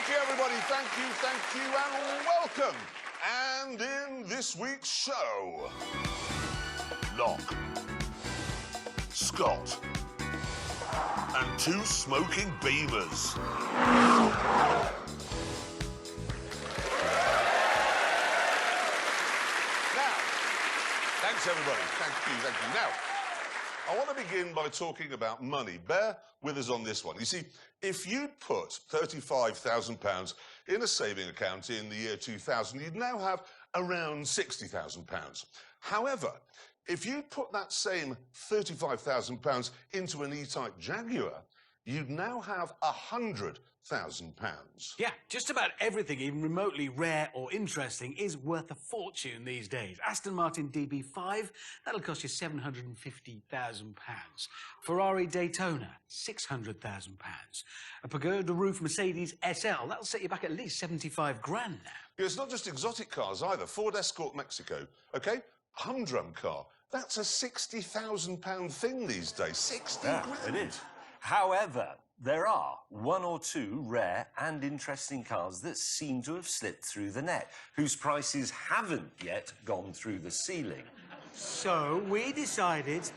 Thank you, everybody. Thank you, and welcome. And in this week's show, Locke, Scott, and two smoking beamers. Now, thanks, everybody. Thank you. Now, I want to begin by talking about money. Bear with us on this one. You see, if you'd put £35,000 in a saving account in the year 2000, you'd now have around £60,000. However, if you'd put that same £35,000 into an E-Type Jaguar, you'd now have £100,000. Yeah, just about everything, even remotely rare or interesting, is worth a fortune these days. Aston Martin DB5, that'll cost you £750,000. Ferrari Daytona, £600,000. A pagoda-roof Mercedes SL, that'll set you back at least 75 grand now. Yeah, it's not just exotic cars either. Ford Escort Mexico, OK? Humdrum car. That's a £60,000 thing these days. 60 grand. It is. However, there are one or two rare and interesting cars that seem to have slipped through the net, whose prices haven't yet gone through the ceiling. So we decided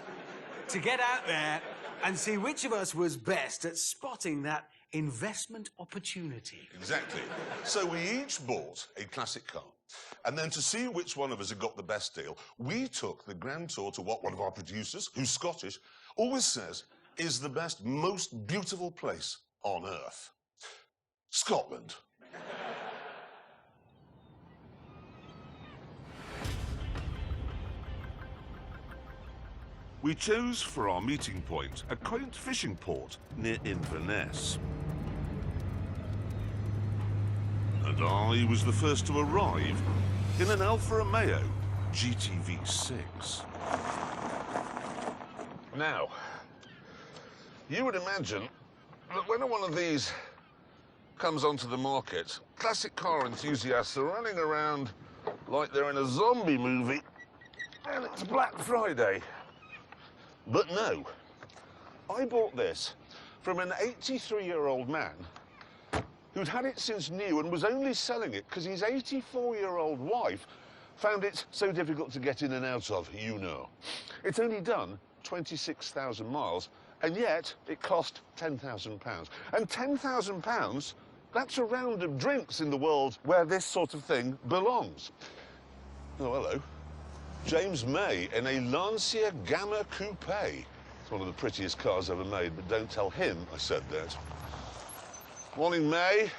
to get out there and see which of us was best at spotting that investment opportunity. Exactly. So we each bought a classic car. And then to see which one of us had got the best deal, we took the grand tour to what one of our producers, who's Scottish, always says is the best, most beautiful place on Earth. Scotland. We chose for our meeting point a quaint fishing port near Inverness. And I was the first to arrive in an Alfa Romeo GTV6. Now, you would imagine that when one of these comes onto the market, classic car enthusiasts are running around like they're in a zombie movie and it's Black Friday. But no, I bought this from an 83-year-old man who'd had it since new and was only selling it because his 84-year-old wife found it so difficult to get in and out of, you know. It's only done 26,000 miles, and yet it cost £10,000. And £10,000, that's a round of drinks in the world where this sort of thing belongs. Oh, hello. James May in a Lancia Gamma Coupe. It's one of the prettiest cars ever made, but don't tell him I said that. Morning, May.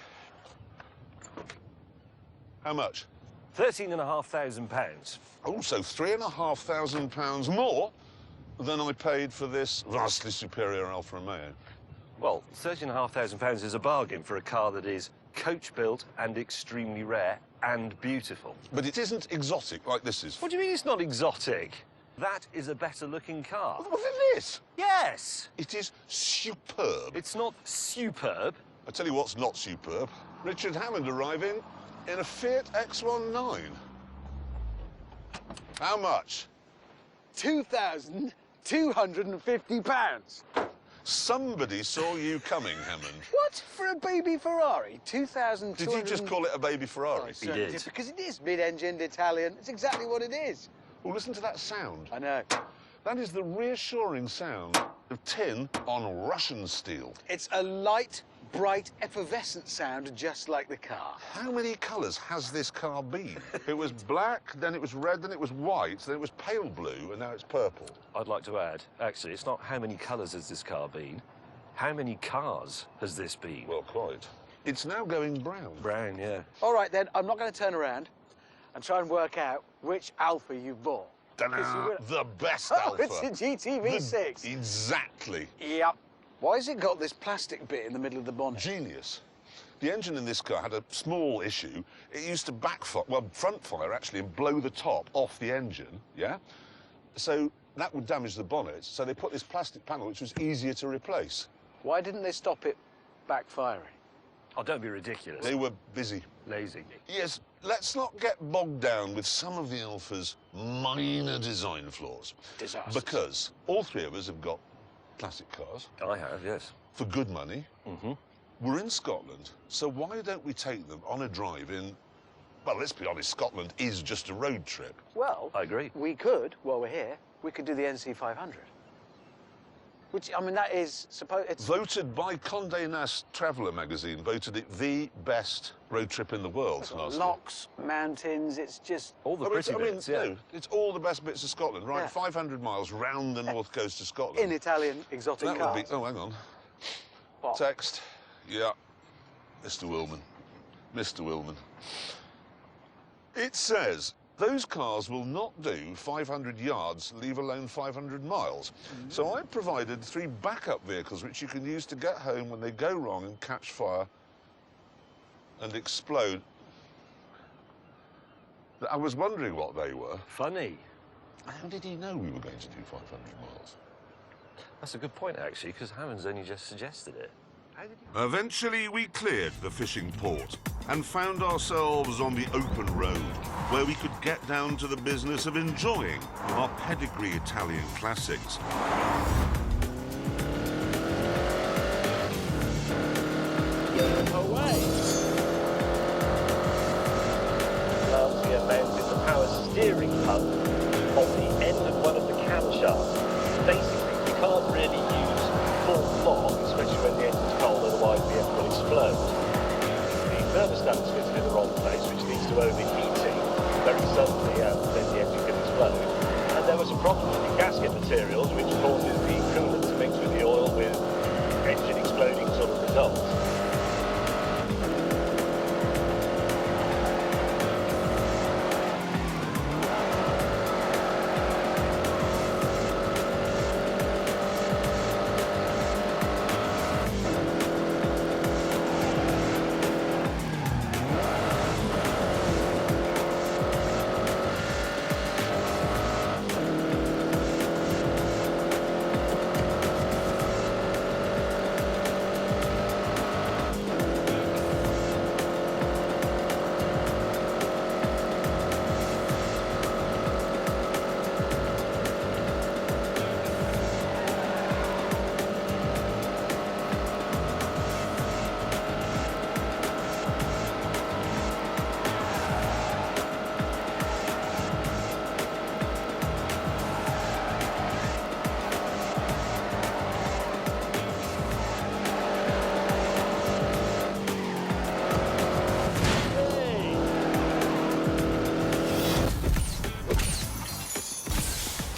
How much? £13,500. Oh, so £3,500 more than I paid for this vastly superior Alfa Romeo. Well, £13,500 is a bargain for a car that is coach-built and extremely rare and beautiful. But it isn't exotic like this is. What do you mean it's not exotic? That is a better-looking car. What than this? Yes! It is superb. It's not superb. I tell you what's not superb. Richard Hammond arriving in a Fiat X19. How much? £2,250. Somebody saw you coming, Hammond. What? For a baby Ferrari? 2,200... Did you just call it a baby Ferrari? He did. Because it is mid-engined Italian. It's exactly what it is. Well, listen to that sound. I know. That is the reassuring sound of tin on Russian steel. It's a light, bright, effervescent sound, just like the car. How many colours has this car been? It was black, then it was red, then it was white, then it was pale blue, and now it's purple. I'd like to add, actually, it's not how many colours has this car been, how many cars has this been? Well, quite. It's now going brown. Brown, yeah. All right, then, I'm not going to turn around and try and work out which Alfa you've bought. The best Oh, Alfa. it's a GTV6. Exactly. Yep. Why has it got this plastic bit in the middle of the bonnet? Genius. The engine in this car had a small issue. It used to backfire, well, front fire, actually, and blow the top off the engine, yeah? So that would damage the bonnet, so they put this plastic panel, which was easier to replace. Why didn't they stop it backfiring? Oh, don't be ridiculous. They were busy. Lazy. Yes, let's not get bogged down with some of the Alfa's minor design flaws. Disasters. Because all three of us have got classic cars. I have, yes. For good money. Mm-hmm. We're in Scotland, so why don't we take them on a drive in... Well, let's be honest, Scotland is just a road trip. Well, I agree. We could, while we're here, we could do the NC 500. Which, I mean, that is it's Voted by Condé Nast Traveller magazine, voted it the best road trip in the world last year. Lochs, mountains, it's just... All the pretty bits, yeah. No, it's all the best bits of Scotland, right? Yeah. 500 miles round the north coast of Scotland. In Italian exotic That cars. would be... Oh, hang on. What? Text. Yeah. Mr. Willman. Mr. Willman. It says those cars will not do 500 yards, leave alone 500 miles. So I've provided 3 backup vehicles which you can use to get home when they go wrong and catch fire and explode. I was wondering what they were. Funny. How did he know we were going to do 500 miles? That's a good point, actually, because Hammond's only just suggested it. Eventually, we cleared the fishing port and found ourselves on the open road, where we could get down to the business of enjoying our pedigree Italian classics. Away! Clumsy amend in the power steering hub on the end of one of the camshafts. Basically, we can't really use full lock, especially when the engine's cold, otherwise the engine will explode. The thermostat's fitted in the wrong place, which leads to overheating very suddenly, and then the engine can explode. And there was a problem with the gasket materials, which causes the coolant to mix with the oil, with engine exploding sort of results.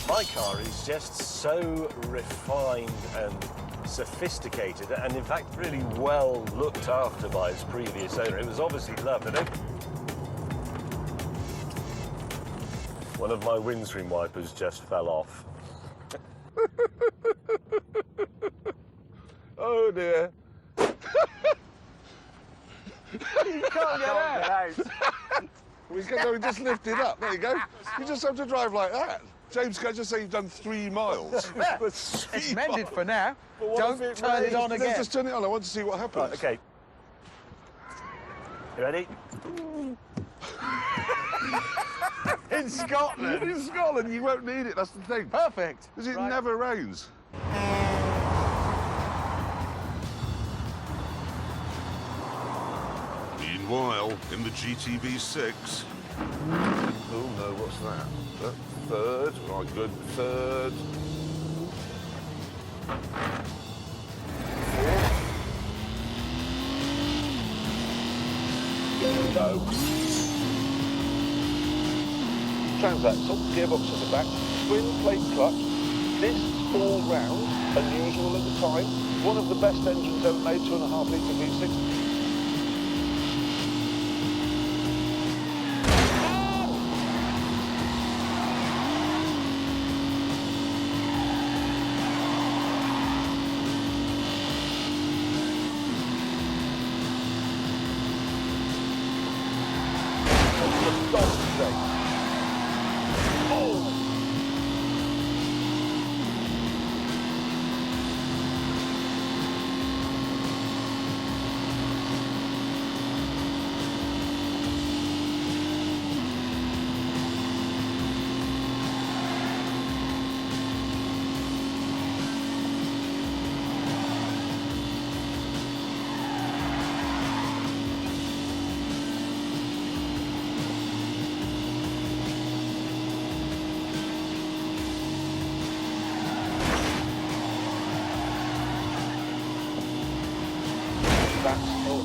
My car is just so refined and sophisticated, and in fact really well looked after by its previous owner. It was obviously loved. One of my windscreen wipers just fell off. Oh dear. You can't get out. We just lift it up. There you go. You just have to drive like that. James, can I just say you've done 3 miles? Yeah. It's mended for now. Don't turn it on again. Let's just turn it on. I want to see what happens. Right, okay. You ready? In Scotland. In Scotland, you won't need it. That's the thing. Perfect. Because it Right. never rains. Meanwhile, in the GTV6. Oh no, what's that? Third. Right, good. Third. Go. Transaxle, gearbox at the back, twin plate clutch, discs all round, unusual at the time. One of the best engines ever made, 2.5 litre V6.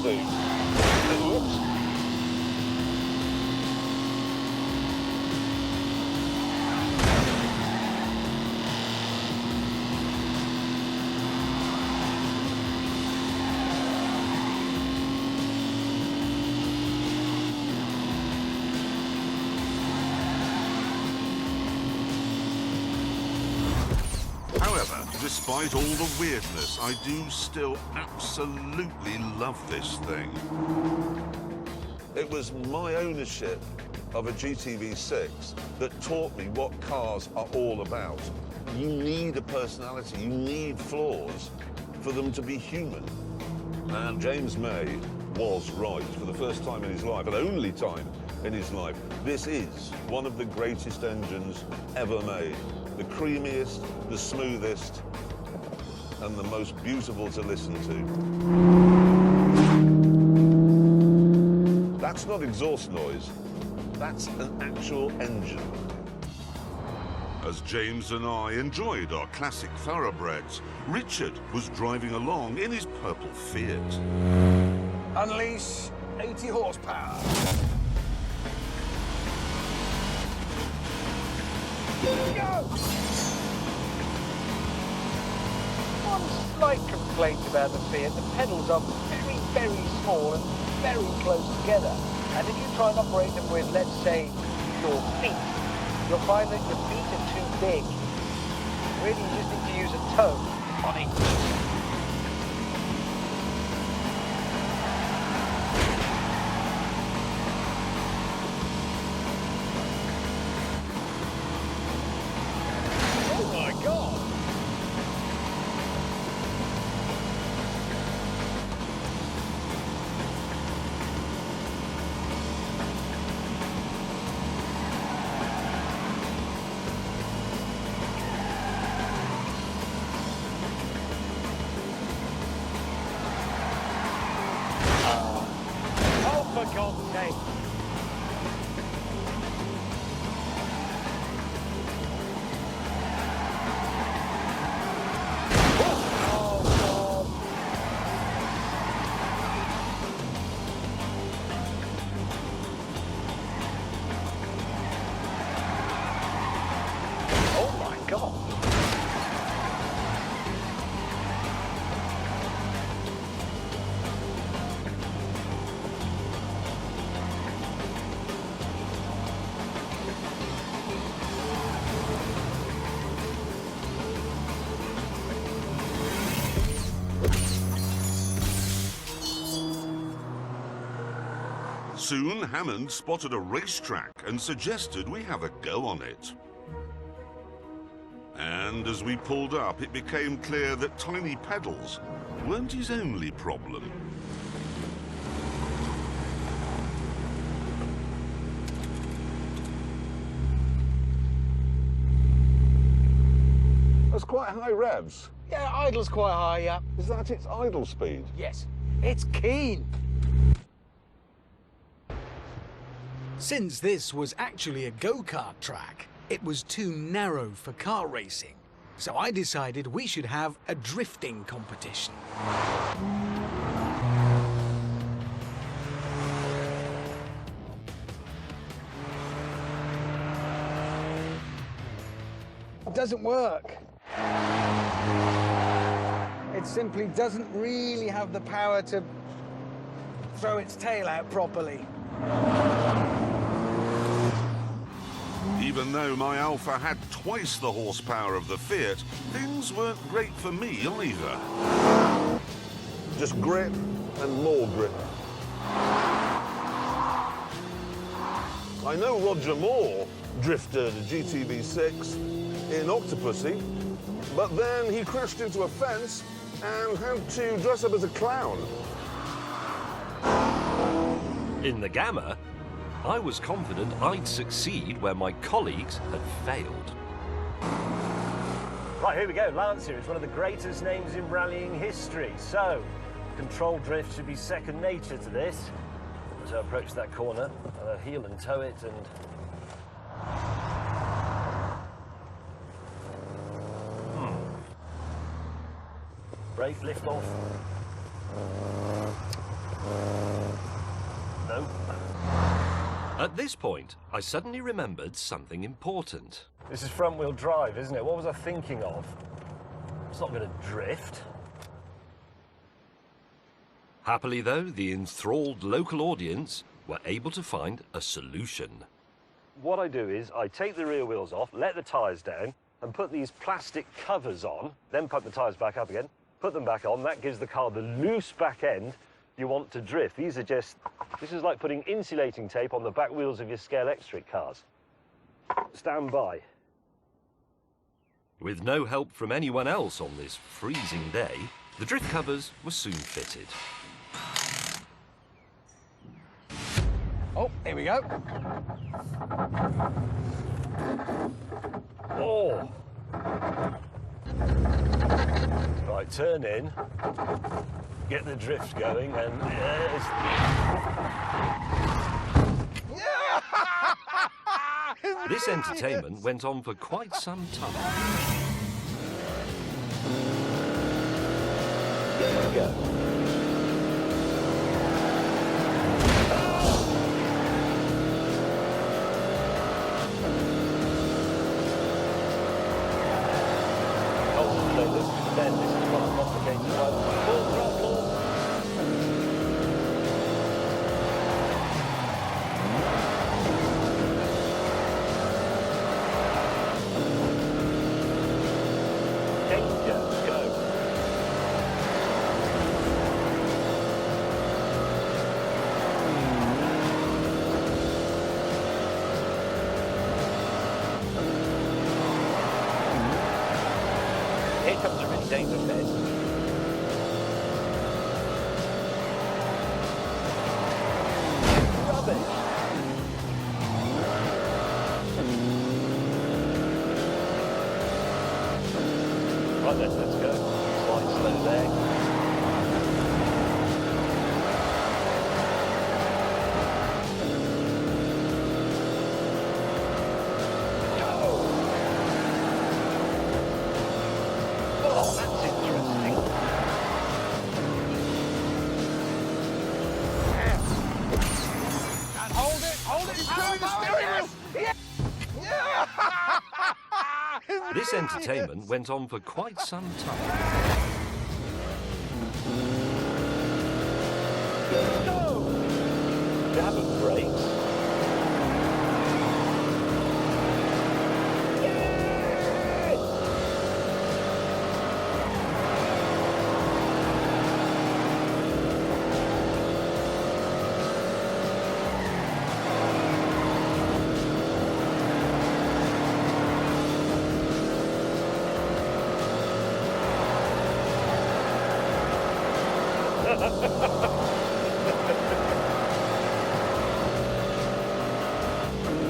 do. Oops. However, despite all the weirdness, I do still absolutely love this thing. It was my ownership of a GTV6 that taught me what cars are all about. You need a personality, you need flaws for them to be human. And James May was right for the first time in his life, and only time in his life. This is one of the greatest engines ever made. The creamiest, the smoothest, and the most beautiful to listen to. That's not exhaust noise, that's an actual engine. As James and I enjoyed our classic thoroughbreds, Richard was driving along in his purple Fiat. Unleash 80 horsepower. Go! One slight complaint about the Fiat, the pedals are very, very small and very close together. And if you try and operate them with, let's say, your feet, you'll find that your feet are too big. Really, you just need to use a toe on each. For God's sake. Oh my God. Soon, Hammond spotted a racetrack and suggested we have a go on it. And as we pulled up, it became clear that tiny pedals weren't his only problem. That's quite high revs. Yeah, idle's quite high, yeah. Is that its idle speed? Yes. It's keen. Since this was actually a go-kart track, it was too narrow for car racing. So I decided we should have a drifting competition. It doesn't work. It simply doesn't really have the power to throw its tail out properly. Even though my Alpha had twice the horsepower of the Fiat, things weren't great for me either. Just grip and more grip. I know Roger Moore drifted a GTV6 in Octopussy, but then he crashed into a fence and had to dress up as a clown. In the Gamma, I was confident I'd succeed where my colleagues had failed. Right, here we go. Lancia is one of the greatest names in rallying history. So, control drift should be second nature to this. So approach that corner, heel and toe it, and... Brake, lift off. No. At this point, I suddenly remembered something important. This is front-wheel drive, isn't it? What was I thinking of? It's not going to drift. Happily, though, the enthralled local audience were able to find a solution. What I do is I take the rear wheels off, let the tyres down, and put these plastic covers on, then put the tyres back up again, put them back on. That gives the car the loose back end you want to drift. This is like putting insulating tape on the back wheels of your scale electric cars. Stand by. With no help from anyone else on this freezing day, the drift covers were soon fitted. Oh, here we go. Oh! Right, turn in, get the drift going, and This entertainment went on for quite some time. there we go. Then this is quite a complicated one. Full throttle. Danger, go. Here comes a really dangerous bit. Rubbish! Right then, let's go. Slide slow there. Oh, that's interesting. And hold it. He's doing the steering wheel. This entertainment went on for quite some time. Go! You haven't brakes.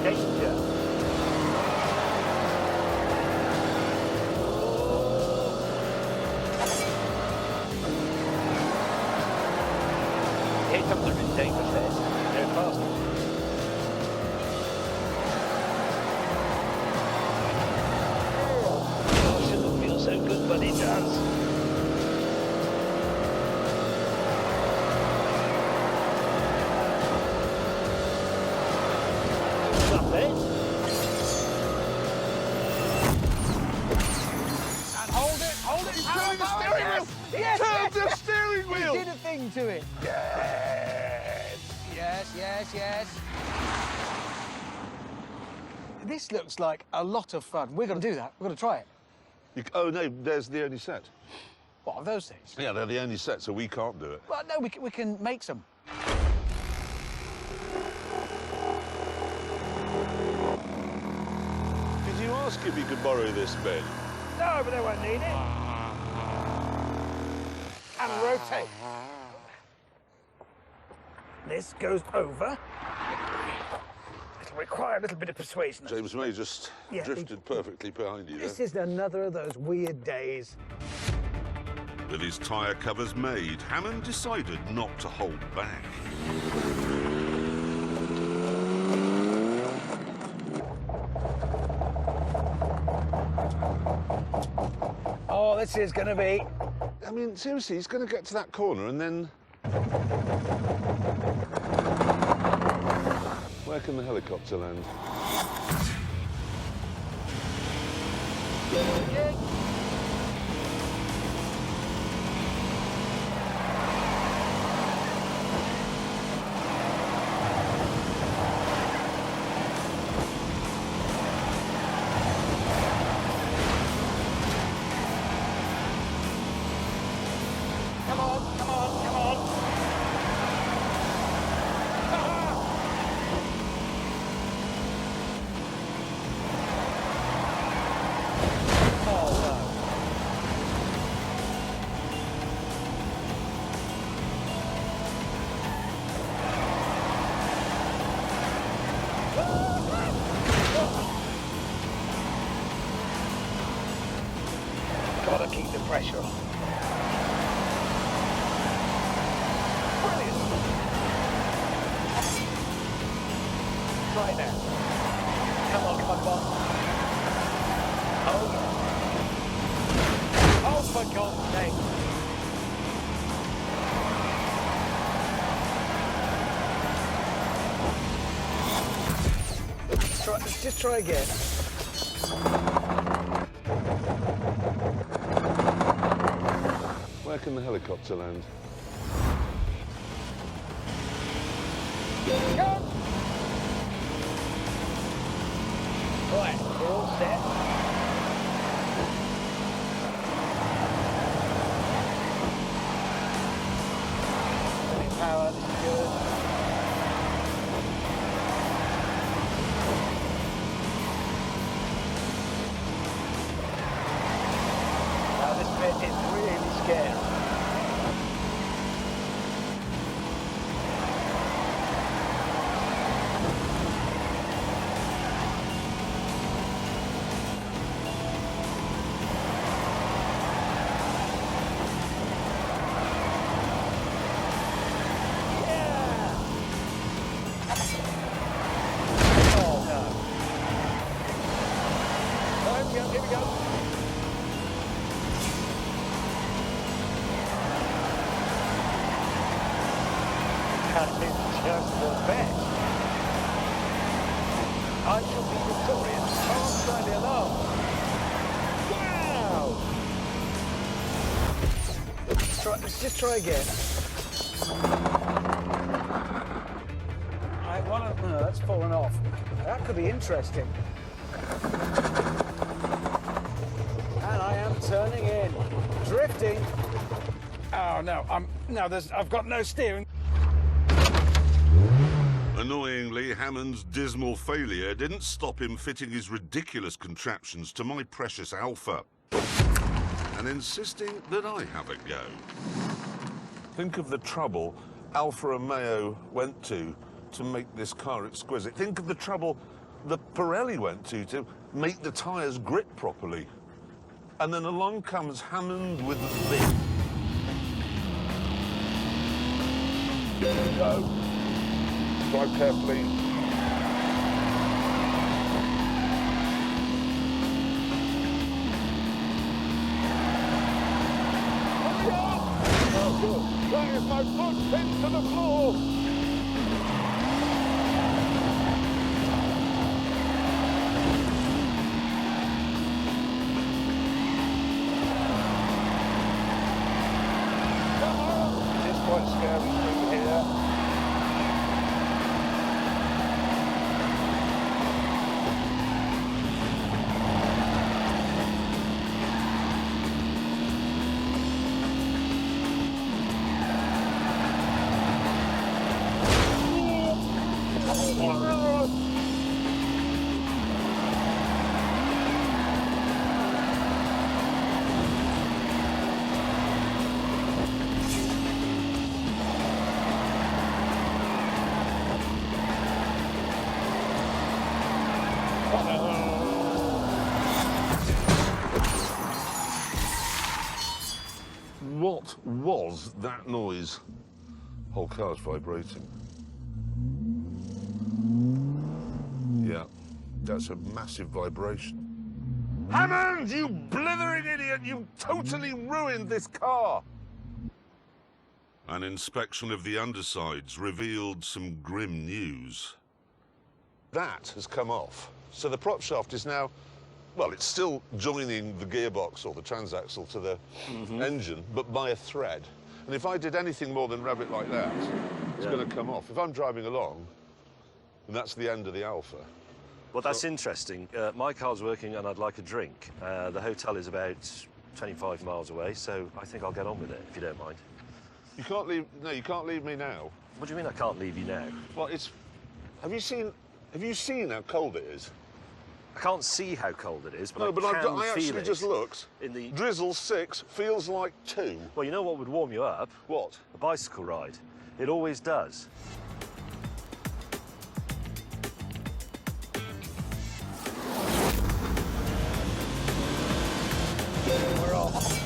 Danger. Here comes a really dangerous bit. Go faster. Oh, it shouldn't feel so good, but it does. Stop it. And hold it. He's doing the steering wheel. Yes. Turn the steering wheel. He did a thing to it. Yes. This looks like a lot of fun. We're going to do that. We're going to try it. Oh, no, there's the only set. What are those things? Yeah, they're the only set, so we can't do it. Well, no, we can make some. Did you ask if you could borrow this, Ben? No, but they won't need it. And rotate. This goes over. It'll require a little bit of persuasion. James May just drifted perfectly behind you there. This is another of those weird days. With his tyre covers made, Hammond decided not to hold back. Oh, this is going to be... I mean, seriously, he's going to get to that corner and then... Where can the helicopter land? Come on, come on, come on. Gotta keep the pressure on. Brilliant. Try it now. Come on, come on, come on. Oh, yeah. Oh, for God's sake. Let's just try again. Where can the helicopter land? Right, we're all set. Any power, this is good. Now this bit is really scary. Here we go. That is just the best. I shall be victorious. Australia alone. Wow! Let's just try again. No, that's fallen off. That could be interesting. And I am turning in, drifting. Oh no, I've got no steering. Annoyingly, Hammond's dismal failure didn't stop him fitting his ridiculous contraptions to my precious Alpha and insisting that I have a go. Think of the trouble Alfa Romeo went to make this car exquisite. Think of the trouble that Pirelli went to make the tyres grip properly. And then along comes Hammond with this. Here we go. Drive carefully. Oh, good. That is my foot pinned to the floor. It's quite scary through here. What was that noise? Whole car's vibrating. Yeah, that's a massive vibration. Hammond, you blithering idiot! You totally ruined this car! An inspection of the undersides revealed some grim news. That has come off. So the prop shaft is now, well, it's still joining the gearbox or the transaxle to the engine, but by a thread. And if I did anything more than rev it like that, it's going to come off. If I'm driving along, and that's the end of the Alpha. Well, that's interesting. My car's working and I'd like a drink. The hotel is about 25 miles away, so I think I'll get on with it, if you don't mind. You can't leave, no, you can't leave me now. What do you mean I can't leave you now? Well, it's, have you seen how cold it is? I can't see how cold it is, but No, but I feel actually it just looked. in the... Drizzle 6 feels like 2. Well, you know what would warm you up? What? A bicycle ride. It always does. We're off.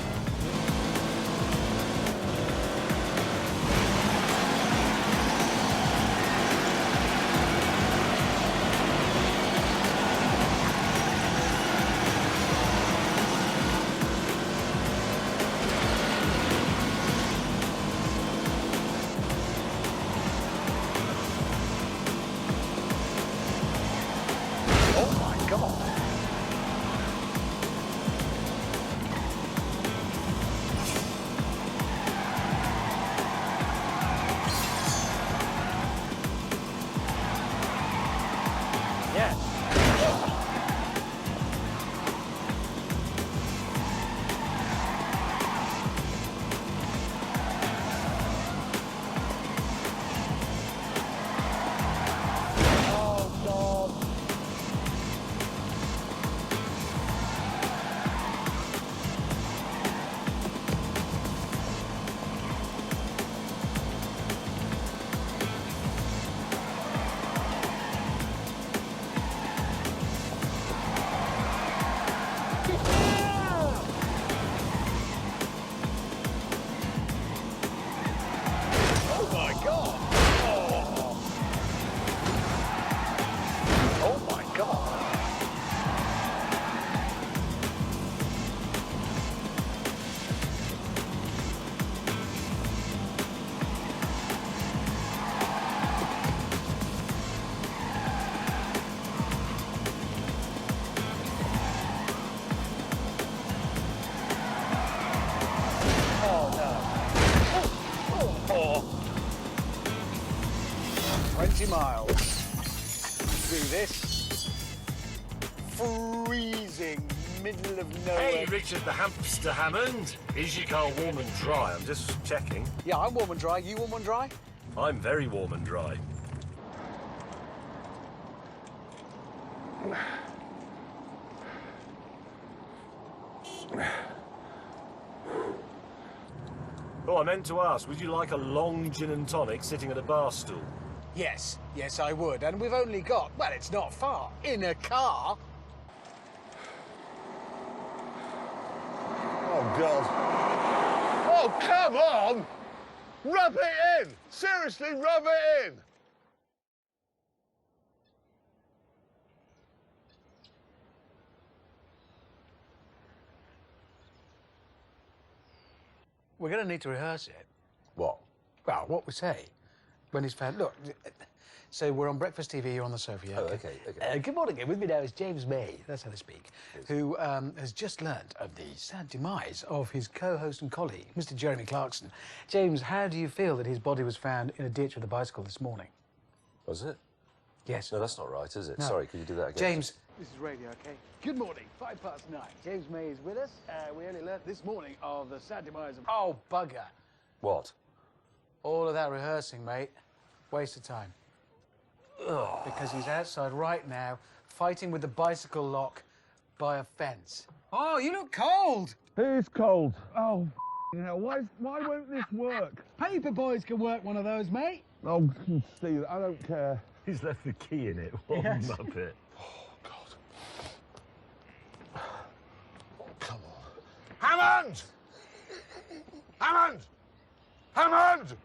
Oh my God. Miles through this freezing middle of nowhere. Hey, Richard the Hamster Hammond. Is your car warm and dry? I'm just checking. Yeah, I'm warm and dry. You warm and dry? I'm very warm and dry. Oh, I meant to ask, would you like a long gin and tonic sitting at a bar stool? Yes, yes, I would. And we've only got, well, it's not far, in a car. Oh, God. Oh, come on! Rub it in! Seriously, rub it in! We're going to need to rehearse it. What? Well, what we say when he's found... Look, so we're on Breakfast TV, you're on the sofa, yeah? Oh, okay. Good morning. With me now is James May, that's how to speak, who has just learnt of the sad demise of his co-host and colleague, Mr. Jeremy Clarkson. James, how do you feel that his body was found in a ditch with a bicycle this morning? Was it? Yes. No, that's not right, is it? No. Sorry, can you do that again? James. This is radio, OK? Good morning, 9:05. James May is with us. We only learnt this morning of the sad demise of... Oh, bugger. What? All of that rehearsing, mate. Waste of time. Oh. Because he's outside right now, fighting with the bicycle lock by a fence. Oh, you look cold. It is cold. Oh, hell, why won't this work? Paper boys can work one of those, mate. Oh, Steve, I don't care. He's left the key in it. What a muppet. Oh, God. Oh, come on. Hammond! Hammond! Hammond!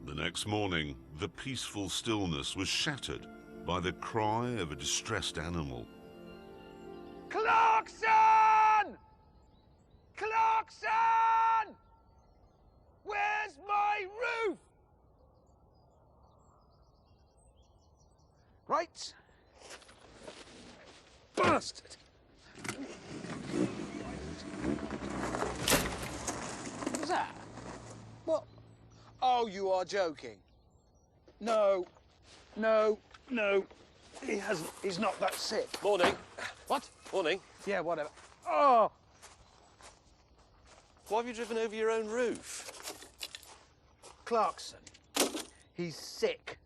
The next morning, the peaceful stillness was shattered by the cry of a distressed animal. Clarkson! Right. Bastard! What was that? What? Oh, you are joking. No. No. No. He hasn't. He's not that sick. Morning. What? Morning. Yeah, whatever. Oh! Why have you driven over your own roof? Clarkson. He's sick.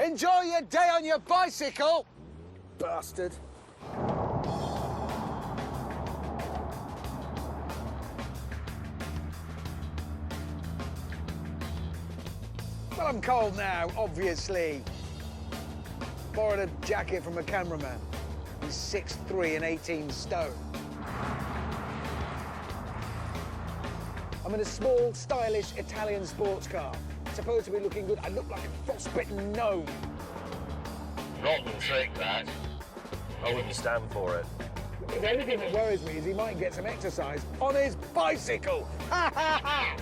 Enjoy your day on your bicycle, bastard. Well, I'm cold now, obviously. Borrowed a jacket from a cameraman. He's 6'3" and 18 stone. I'm in a small, stylish Italian sports car. Supposed to be looking good. I look like a frostbitten gnome. Rotten trick, that. I wouldn't stand for it. The only thing that worries me is he might get some exercise on his bicycle. Ha ha ha!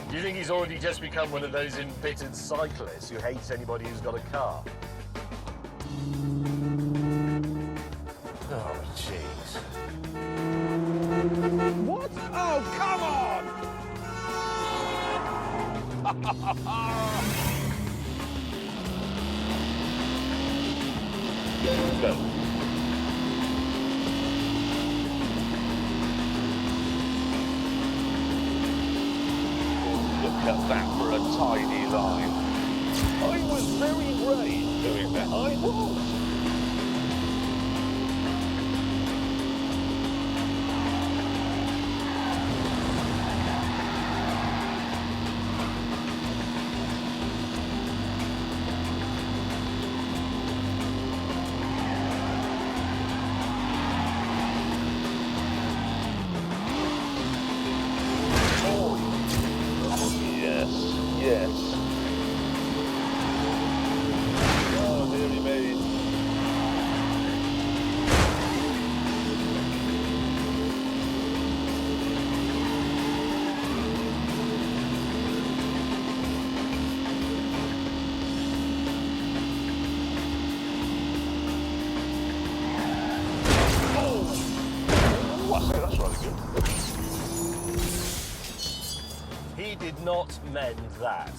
Do you think he's already just become one of those embittered cyclists who hates anybody who's got a car? Oh, jeez. What? Oh, come on! Go. Look at that for a tiny line. I was very brave doing that. I was. Yes. Oh, dearie me. Oh, I say that's really good. He did not mend that.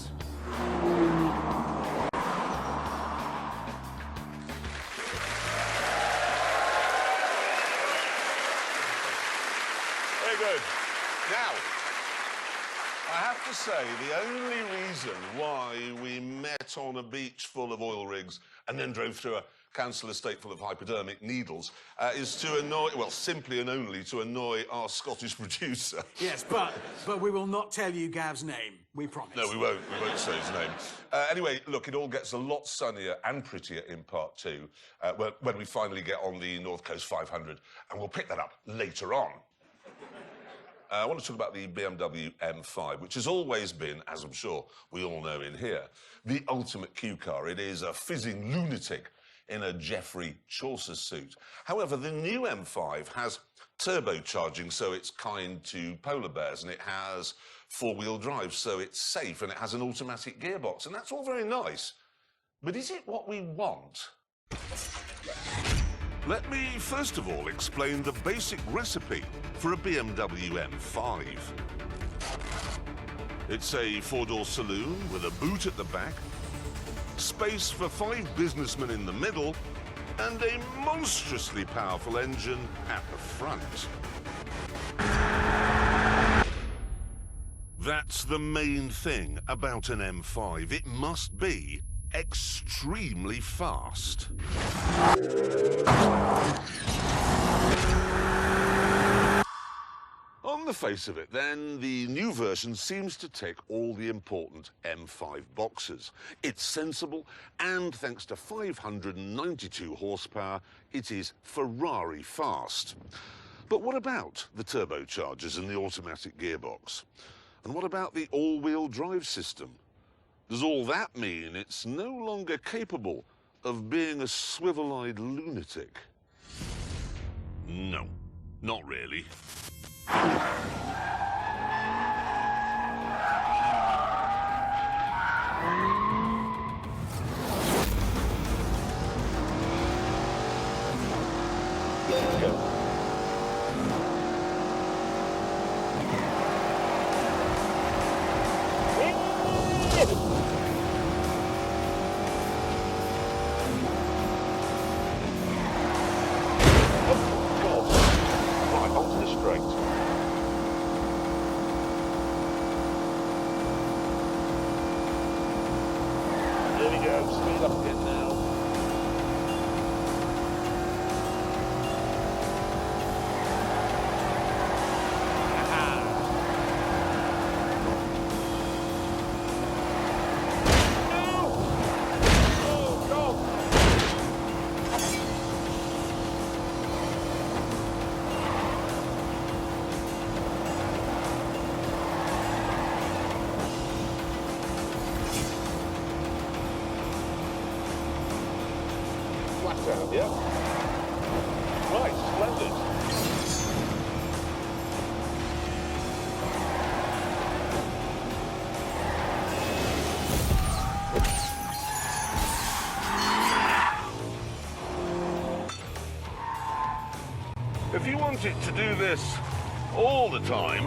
Very good. Now, I have to say, the only reason why we met on a beach full of oil rigs and then drove through a council estate full of hypodermic needles is to annoy, well, simply and only to annoy our Scottish producer. Yes, but we will not tell you Gav's name, we promise. No, we won't. We won't say his name. Anyway, look, it all gets a lot sunnier and prettier in part two when we finally get on the North Coast 500, and we'll pick that up later on. I want to talk about the BMW M5, which has always been, as I'm sure we all know in here, the ultimate Q car. It is a fizzing lunatic in a Geoffrey Chaucer suit. However, the new M5 has turbocharging, so it's kind to polar bears, and it has four-wheel drive, so it's safe, and it has an automatic gearbox, and that's all very nice. But is it what we want? Let me first of all explain the basic recipe for a BMW M5. It's a four-door saloon with a boot at the back, space for 5 businessmen in the middle, and a monstrously powerful engine at the front. That's the main thing about an M5. It must be extremely fast. On the face of it, then, the new version seems to tick all the important M5 boxes. It's sensible, and thanks to 592 horsepower, it is Ferrari fast. But what about the turbochargers and the automatic gearbox? And what about the all-wheel drive system? Does all that mean it's no longer capable of being a swivel-eyed lunatic? No, not really. speed up again now. Down, yeah? Right, splendid. If you want it to do this all the time,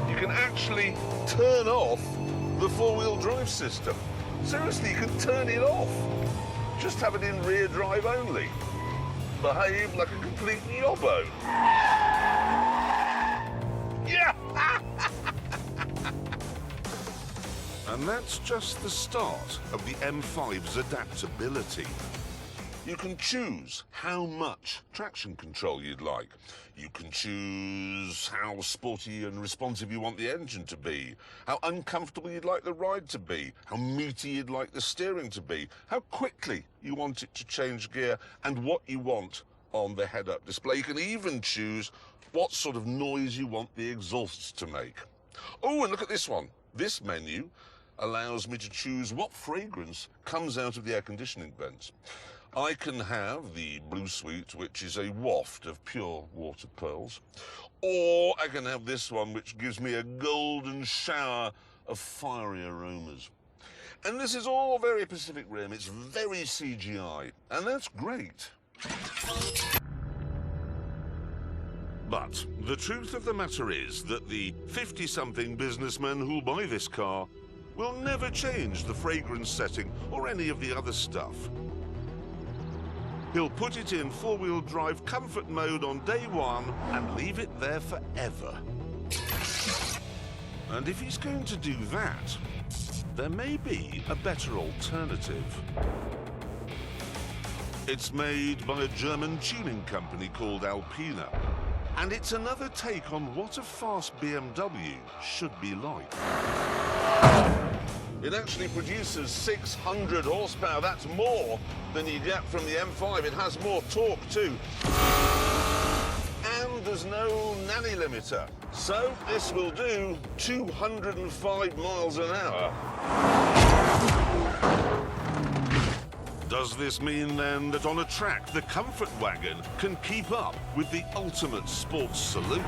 you can actually turn off the four-wheel drive system. Seriously, you can turn it off. Just have it in rear drive only. Behave like a complete yobbo. Yeah! And that's just the start of the M5's adaptability. You can choose how much traction control you'd like. You can choose how sporty and responsive you want the engine to be, how uncomfortable you'd like the ride to be, how meaty you'd like the steering to be, how quickly you want it to change gear, and what you want on the head-up display. You can even choose what sort of noise you want the exhausts to make. Oh, and look at this one. This menu allows me to choose what fragrance comes out of the air conditioning vents. I can have the Blue Suite, which is a waft of pure water pearls, or I can have this one, which gives me a golden shower of fiery aromas. And this is all very Pacific Rim. It's very CGI, and that's great. But the truth of the matter is that the 50-something businessman who'll buy this car will never change the fragrance setting or any of the other stuff. He'll put it in four-wheel drive comfort mode on day one and leave it there forever. And if he's going to do that, there may be a better alternative. It's made by a German tuning company called Alpina, and it's another take on what a fast BMW should be like. It actually produces 600 horsepower. That's more than you get from the M5. It has more torque too. And there's no nanny limiter. So this will do 205 miles an hour. Does this mean then that on a track the comfort wagon can keep up with the ultimate sports saloon?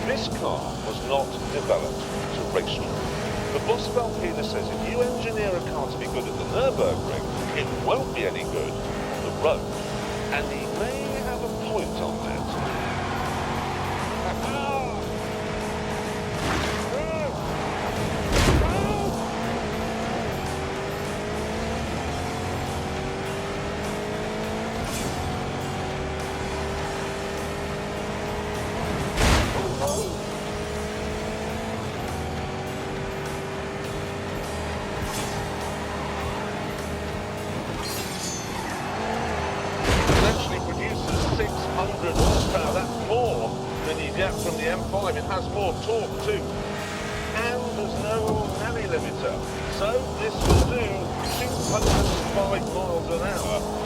This car was not developed to race through. The boss of Alpina says if you engineer a car to be good at the Nürburgring, it won't be any good on the road. And he may have a point on that. From the M5, it has more torque too, and there's no nanny limiter, so this will do 205 miles an hour.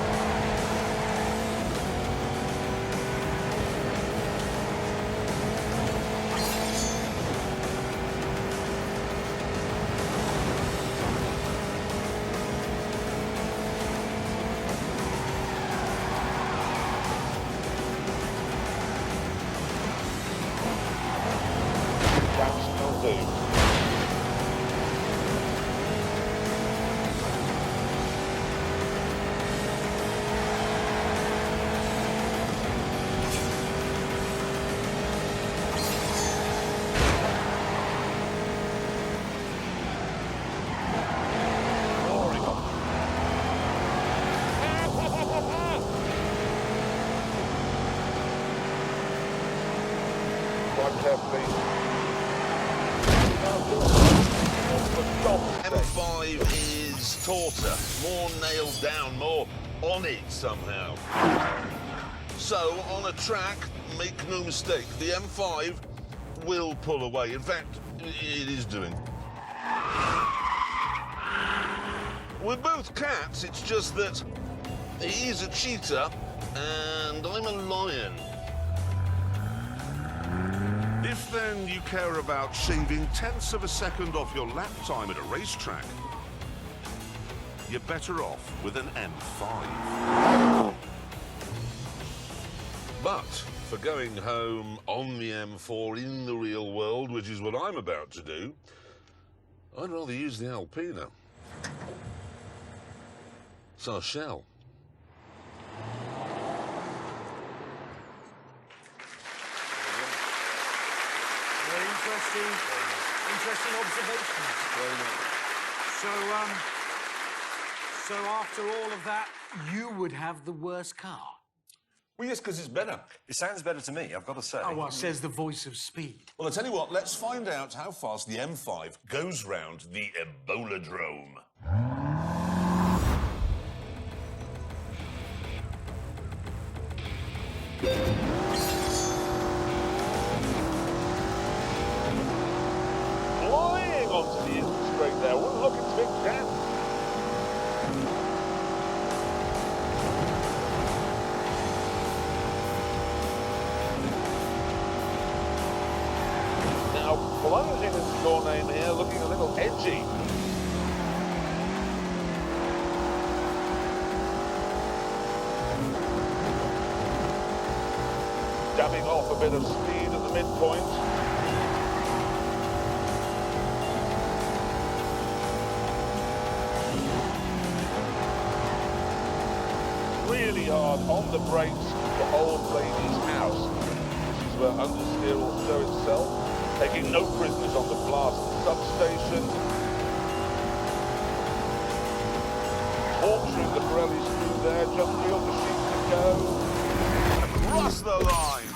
drive carefully. M5 is tauter, more nailed down, more on it somehow. So, on a track, make no mistake, the M5 will pull away. In fact, it is doing. We're both cats, it's just that he's a cheetah and I'm a lion. If then you care about shaving tenths of a second off your lap time at a racetrack, you're better off with an M5. But for going home on the M4 in the real world, which is what I'm about to do, I'd rather use the Alpina. So I shall. Very interesting observations. So after all of that, you would have the worst car. Well, yes, because it's better. It sounds better to me, I've got to say. Oh, well, says the voice of speed. Well, I tell you what, let's find out how fast the M5 goes round the Ebola-drome. Flying onto the straight there, we're looking to big down. Now, plunging into your name here, looking a little edgy. Dabbing off a bit of speed at the midpoint. Really hard on the brakes for old lady's house. This is where understeer will show itself. Taking no prisoners on the blast substation. Torturing the Pirelli screw there, just feel the sheet to go. Across the line.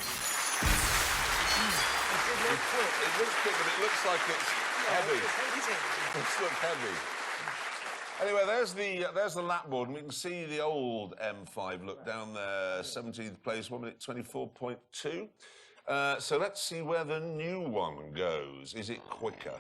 It looks quick, but it looks like it's heavy. It looks heavy. Anyway, there's the lap board, and we can see the old M5 look down there, 17th place, 1 minute 24.2. So let's see where the new one goes. Is it quicker?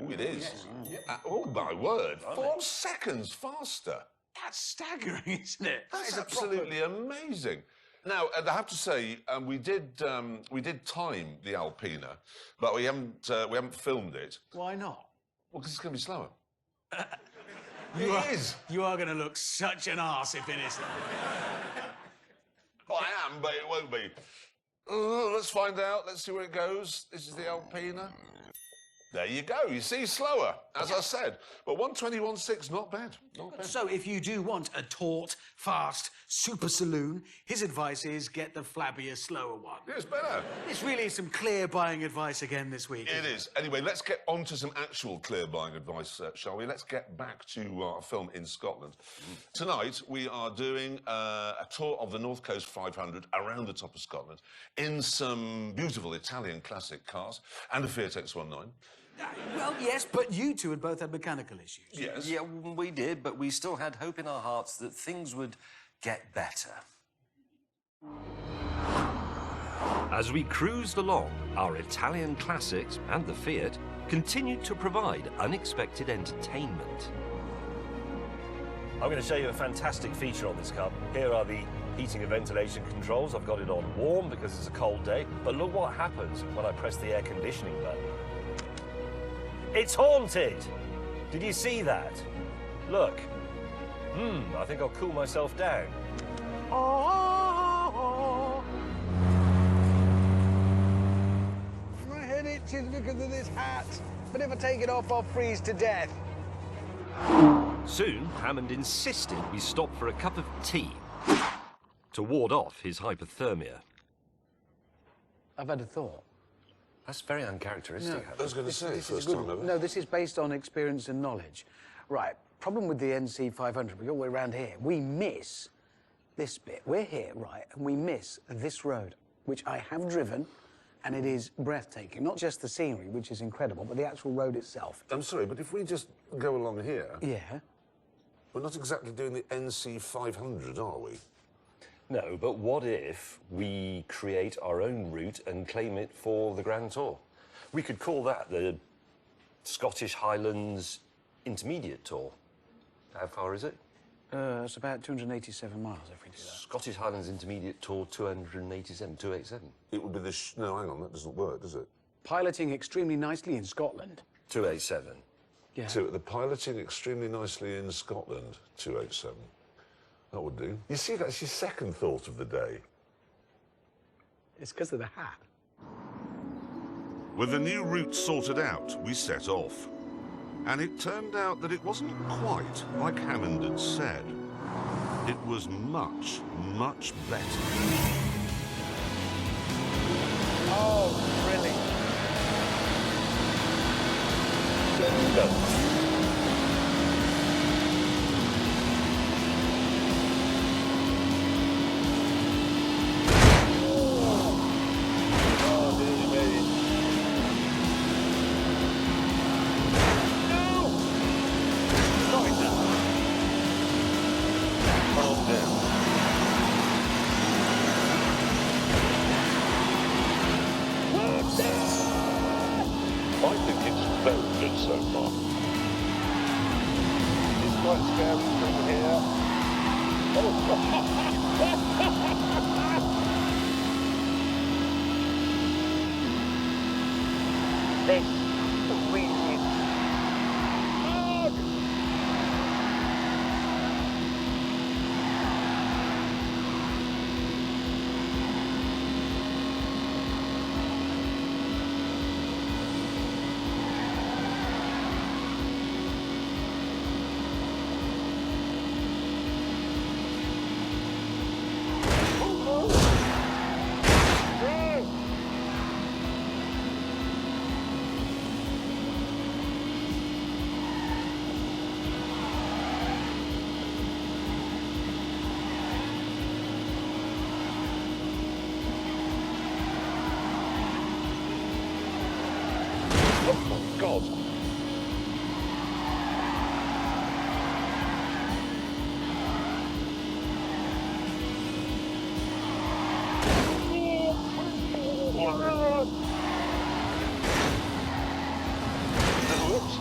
Oh, it is. Yes. Oh, my word. 4 seconds faster. That's staggering, isn't it? That's absolutely amazing. Now, I have to say, we did time the Alpina, but we haven't filmed it. Why not? Well, because it's going to be slower. You are going to look such an arse if it isn't. Well, I am, but it won't be. Let's find out. Let's see where it goes. This is the Alpina. There you go. You see, slower, as I said. But 121.6, not bad. Not bad. So if you do want a taut, fast, super saloon, his advice is get the flabbier, slower one. Yeah, it's better. It's really some clear buying advice again this week. It is. Anyway, let's get on to some actual clear buying advice, shall we? Let's get back to our film in Scotland. Tonight, we are doing a tour of the North Coast 500 around the top of Scotland in some beautiful Italian classic cars and a Fiat X19. Well, yes, but you two had both had mechanical issues. Yes. Yeah, we did, but we still had hope in our hearts that things would get better. As we cruised along, our Italian classics and the Fiat continued to provide unexpected entertainment. I'm going to show you a fantastic feature on this car. Here are the heating and ventilation controls. I've got it on warm because it's a cold day, but look what happens when I press the air conditioning button. It's haunted! Did you see that? Look. I think I'll cool myself down. My head itches because of this hat. But if I take it off, I'll freeze to death. Soon, Hammond insisted we stop for a cup of tea to ward off his hypothermia. I've had a thought. That's very uncharacteristic. I was going to say, first time ever. No, this is based on experience and knowledge. Right, problem with the NC 500, we all the way around here, we miss this bit. We're here, right, and we miss this road, which I have driven, and it is breathtaking. Not just the scenery, which is incredible, but the actual road itself. I'm sorry, but if we just go along here... Yeah. We're not exactly doing the NC 500, are we? No, but what if we create our own route and claim it for the Grand Tour? We could call that the Scottish Highlands Intermediate Tour. How far is it? It's about 287 miles if we do that. Scottish Highlands Intermediate Tour 287. It would be the... No, hang on, that doesn't work, does it? Piloting extremely nicely in Scotland. 287. Yeah. The piloting extremely nicely in Scotland, 287. That would do. You see, that's your second thought of the day. It's because of the hat. With the new route sorted out, we set off. And it turned out that it wasn't quite like Hammond had said. It was much, much better. Oh, brilliant. So far. It's quite scary from here. Oh. This really is. God. Oops.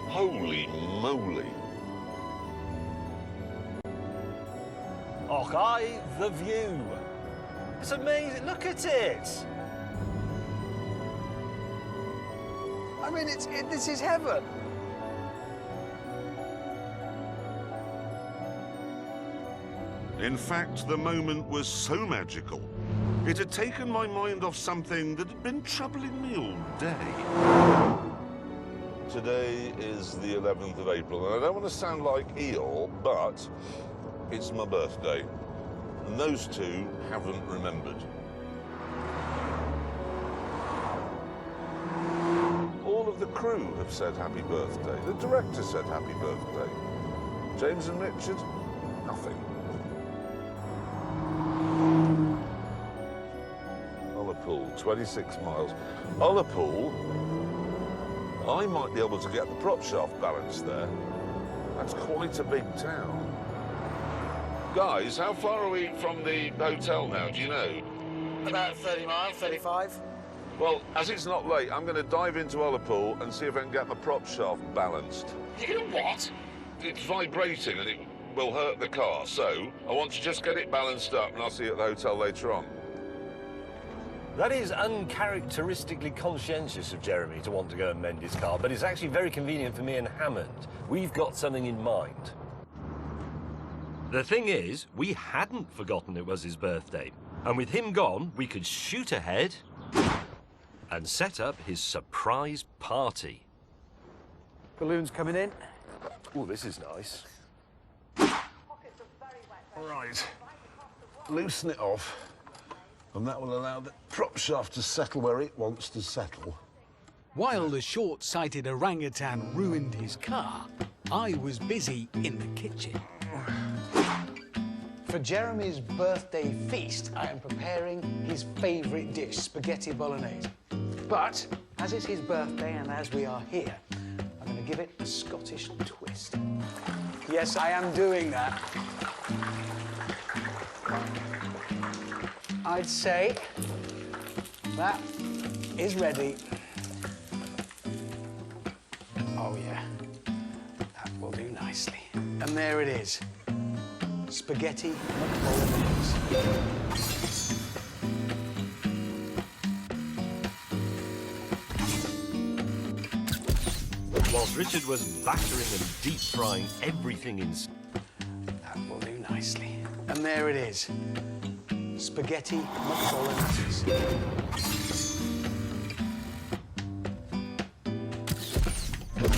Holy moly. Oh, aye, the view. It's amazing. Look at it. I mean, this is heaven. In fact, the moment was so magical, it had taken my mind off something that had been troubling me all day. Today is the 11th of April, and I don't want to sound like Eeyore, but it's my birthday, and those two haven't remembered. All of the crew have said happy birthday. The director said happy birthday. James and Richard, nothing. Ullapool, 26 miles. Ullapool, I might be able to get the prop shaft balanced there. That's quite a big town. Guys, how far are we from the hotel now, do you know? About 30 miles, 35. Well, as it's not late, I'm going to dive into Ullapool and see if I can get my prop shaft balanced. You know what? It's vibrating and it will hurt the car, so I want to just get it balanced up and I'll see you at the hotel later on. That is uncharacteristically conscientious of Jeremy to want to go and mend his car, but it's actually very convenient for me and Hammond. We've got something in mind. The thing is, we hadn't forgotten it was his birthday, and with him gone, we could shoot ahead and set up his surprise party. Balloons coming in. Oh, this is nice. Pockets of very Right. Loosen it off, and that will allow the prop shaft to settle where it wants to settle. While the short-sighted orangutan ruined his car, I was busy in the kitchen. For Jeremy's birthday feast, I am preparing his favourite dish, spaghetti bolognese. But, as it's his birthday and as we are here, I'm going to give it a Scottish twist. Yes, I am doing that. I'd say that is ready. Oh, yeah. That will do nicely. And there it is. Spaghetti bolognese. Whilst Richard was battering and deep frying everything in... That will do nicely. And there it is. Spaghetti bolognese.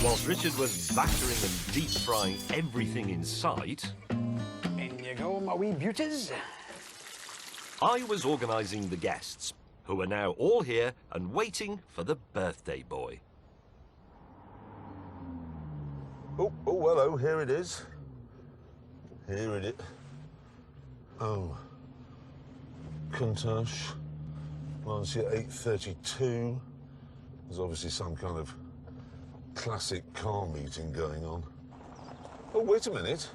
Whilst Richard was battering and deep frying everything in sight... In you go, my wee beauties. I was organising the guests, who are now all here and waiting for the birthday boy. Oh, hello, here it is. Here it is. Oh. Countach. Lancia 832. There's obviously some kind of classic car meeting going on. Oh, wait a minute.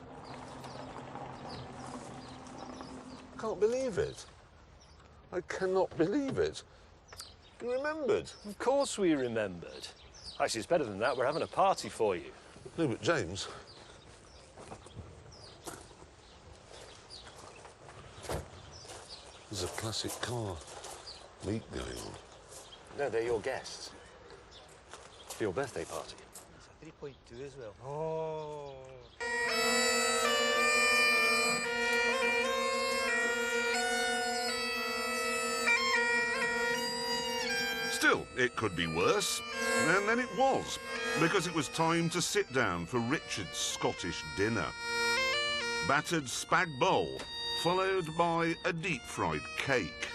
Can't believe it. I cannot believe it. You remembered. Of course we remembered. Actually, it's better than that. We're having a party for you. No, but James. There's a classic car meet going on. No, they're your guests. For your birthday party. It's a 3.2 as well. Oh. Still, it could be worse. And then it was, because it was time to sit down for Richard's Scottish dinner. Battered spag bowl, followed by a deep-fried cake.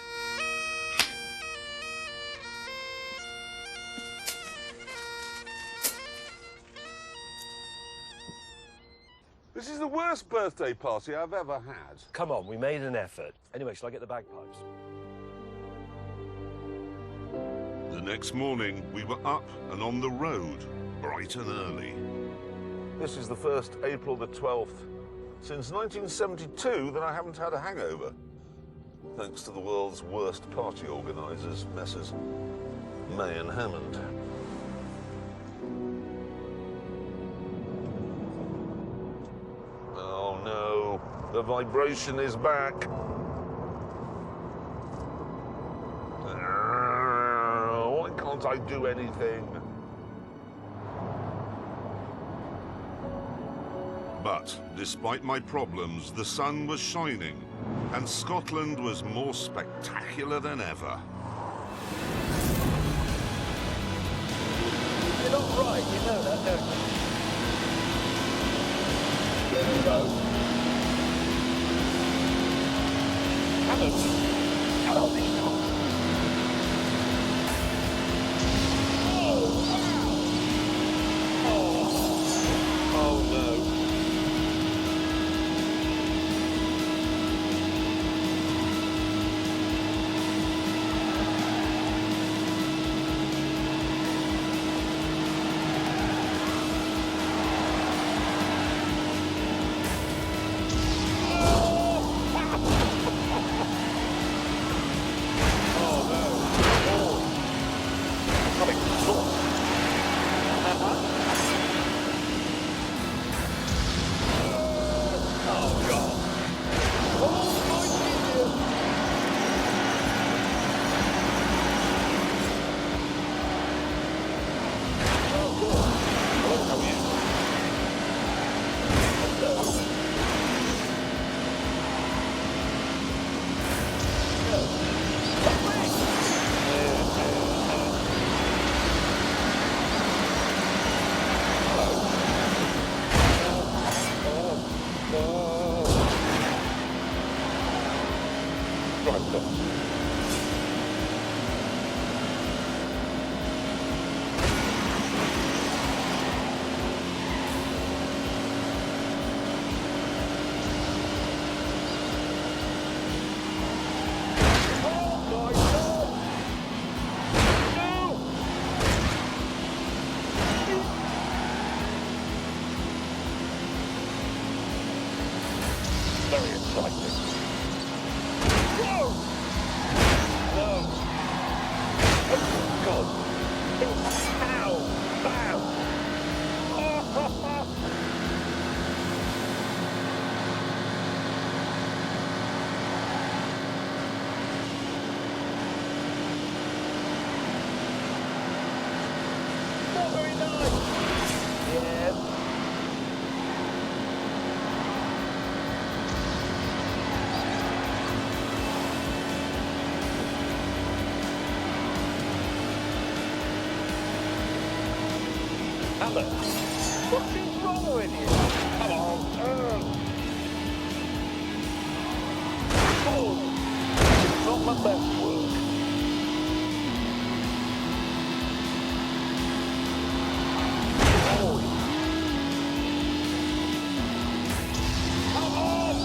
This is the worst birthday party I've ever had. Come on, we made an effort. Anyway, shall I get the bagpipes? The next morning, we were up and on the road, bright and early. This is the first April the 12th since 1972 that I haven't had a hangover. Thanks to the world's worst party organisers, Messrs. May and Hammond. Oh no, the vibration is back. Why can't I do anything? But despite my problems, the sun was shining and Scotland was more spectacular than ever. You're not right, you know that, don't you? There we go. Hammond. Oh no. frightening. Whoa! No. Oh, God. Ow! Ow! Not very nice. Yeah. Hammer, what is wrong with you? Come on, turn. Oh, it's not my best work. Oh. Come on.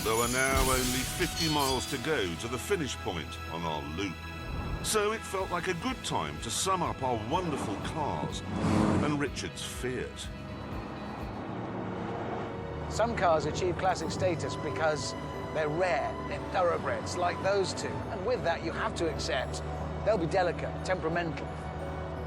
There are now only 50 miles to go to the finish point on our loop. So it felt like a good time to sum up our wonderful cars and Richard's Fiat. Some cars achieve classic status because they're rare, they're thoroughbreds, like those two. And with that, you have to accept they'll be delicate, temperamental.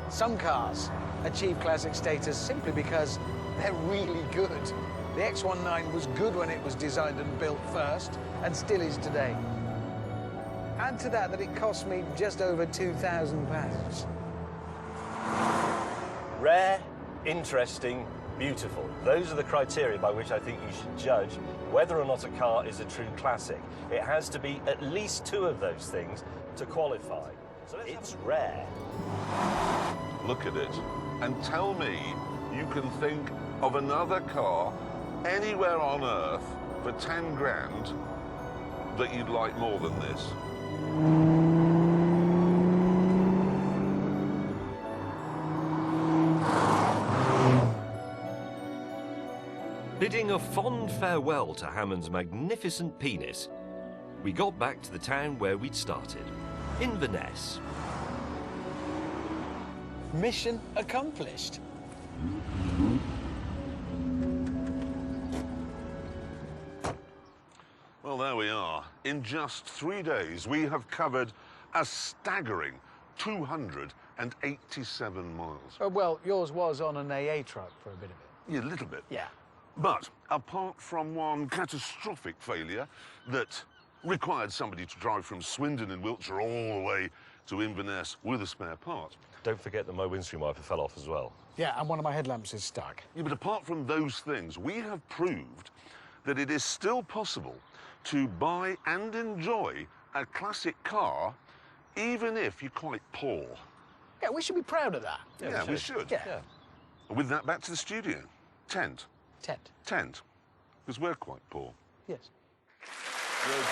Some cars achieve classic status simply because they're really good. The X19 was good when it was designed and built first, and still is today. Add to that it cost me just over £2,000. Rare, interesting, beautiful. Those are the criteria by which I think you should judge whether or not a car is a true classic. It has to be at least two of those things to qualify. So it's rare. Look at it and tell me you can think of another car anywhere on Earth for 10 grand that you'd like more than this. Bidding a fond farewell to Hammond's magnificent penis, we got back to the town where we'd started, Inverness. Mission accomplished. Well, there we are. In just 3 days, we have covered a staggering 287 miles. Well, yours was on an AA truck for a bit of it. Yeah, a little bit. Yeah. But apart from one catastrophic failure that required somebody to drive from Swindon in Wiltshire all the way to Inverness with a spare part. Don't forget that my windscreen wiper fell off as well. Yeah, and one of my headlamps is stuck. Yeah, but apart from those things, we have proved that it is still possible to buy and enjoy a classic car, even if you're quite poor. Yeah, we should be proud of that. Yeah, we should. Yeah. And with that, back to the studio. Tent. Tent. Because we're quite poor. Yes. Good.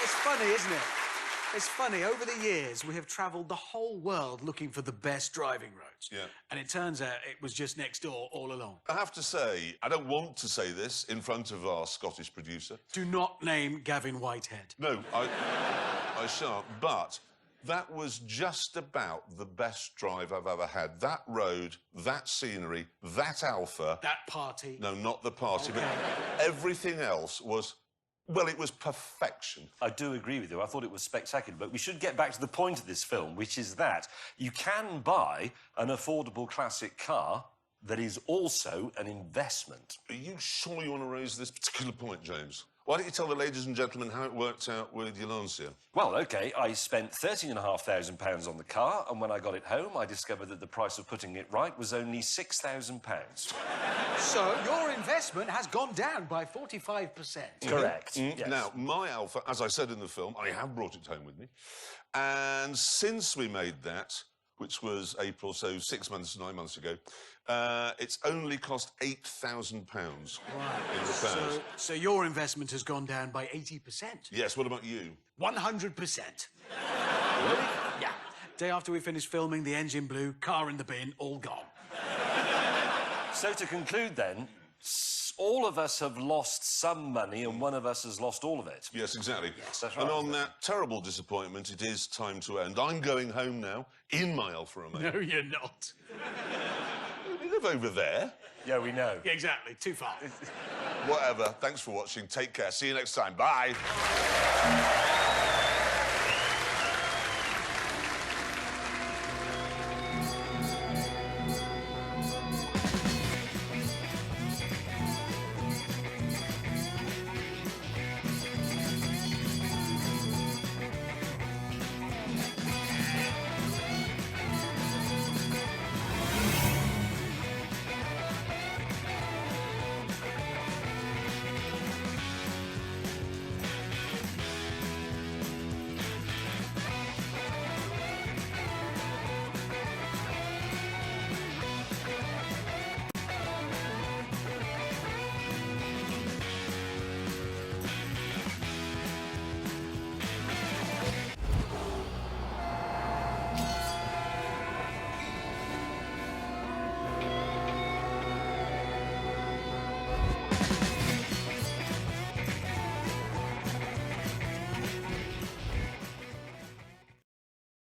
It's funny, isn't it? It's funny, over the years, we have travelled the whole world looking for the best driving roads. Yeah. And it turns out it was just next door all along. I have to say, I don't want to say this in front of our Scottish producer. Do not name Gavin Whitehead. No, I shan't, but that was just about the best drive I've ever had. That road, that scenery, that Alpha. That party. No, not the party, but everything else was, well, it was perfection. I do agree with you. I thought it was spectacular, but we should get back to the point of this film, which is that you can buy an affordable classic car that is also an investment. Are you sure you want to raise this particular point, James? Why don't you tell the ladies and gentlemen how it worked out with your Lancia? Well, OK, I spent £13,500 on the car, and when I got it home, I discovered that the price of putting it right was only £6,000. So your investment has gone down by 45%. Correct. Yes. Now, my Alpha, as I said in the film, I have brought it home with me. And since we made that, which was April, so 9 months ago, it's only cost £8,000 in repairs. So your investment has gone down by 80%. Yes, what about you? 100%. Really? Yeah. Day after we finished filming, the engine blew, car in the bin, all gone. So to conclude then, all of us have lost some money and one of us has lost all of it. Yes, exactly. Yes, that's right. And on that terrible disappointment, it is time to end. I'm going home now, in my Alfa Romeo. No, you're not. You live over there. Yeah, we know. Yeah, exactly. Too far. Whatever. Thanks for watching. Take care. See you next time. Bye.